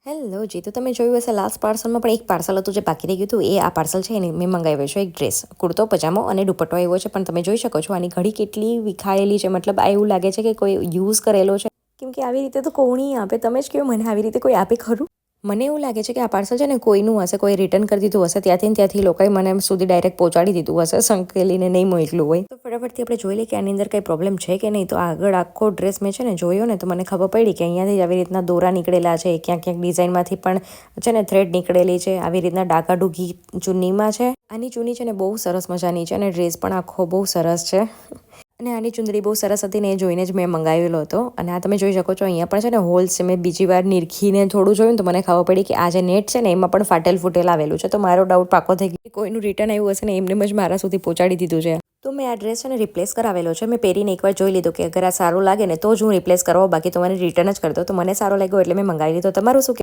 Hello જી, તો તમે જોયું હશે લાસ્ટ પાર્સલમાં પણ એક પાર્સલ હતું જે બાકી રહી ગયું હતું. એ આ પાર્સલ છે એને મેં મંગાવ્યો છે એક ડ્રેસ, કુર્તો પજામો અને દુપટ્ટો આવ્યો છે. પણ તમે જોઈ શકો છો આની ઘડી કેટલી વિખાયેલી છે. મતલબ આ એવું લાગે છે કે કોઈ યુઝ કરેલો છે, કેમ કે આવી રીતે તો કોણી આપે. તમે જ કહો મને આવી રીતે કોઈ આપે ખરું? મને એવું લાગે છે કે આ પાર્સલ છે ને કોઈનું હશે, કોઈ રિટર્ન કરી દીધું હશે, ત્યાંથી લોકોએ મને સુધી ડાયરેક્ટ પહોંચાડી દીધું હશે, સંકેલીને નહીં મોકલું હોય. તો ફટાફટથી આપણે જોઈ લઈએ કે આની અંદર કંઈ પ્રોબ્લેમ છે કે નહીં. તો આગળ આખો ડ્રેસ મેં છે ને જોયો ને તો મને ખબર પડી કે અહીંયાથી આવી રીતના દોરા નીકળેલા છે, ક્યાંક ડિઝાઇનમાંથી પણ છે ને થ્રેડ નીકળેલી છે, આવી રીતના ડાઘા ડૂઘી ચુન્નીમાં છે. આની ચુન્ની છે ને બહુ સરસ મજાની છે અને ડ્રેસ પણ આખો બહુ સરસ છે. અને આની ચુંદડી બહુ સરસ હતી ને એ જોઈને જ મેં મંગાવેલો હતો. અને આ તમે જોઈ શકો છો અહીંયા પણ છે ને હોલ્સ છે. મેં બીજી વાર નિરખીને થોડું જોયું ને તો મને ખબર પડી કે આ જે નેટ છે ને એમાં પણ ફાટેલ આવેલું છે. તો મારો ડાઉટ પાકો થઈ ગયો, કોઈનું રિટર્ન આવ્યું હશે ને એમને જ મારા સુધી પહોંચાડી દીધું છે. તો મેં આ ડ્રેસ છે ને રિપ્લેસ કરાવેલો છે. મેં પહેરીને એકવાર જોઈ લીધું કે અગર આ સારું લાગે ને તો જ હું રિપ્લેસ કરાવો, બાકી તો મને રિટર્ન જ કરી દો. તો મને સારો લાગ્યો એટલે મેં મંગાવી લીધો. તમારું શું?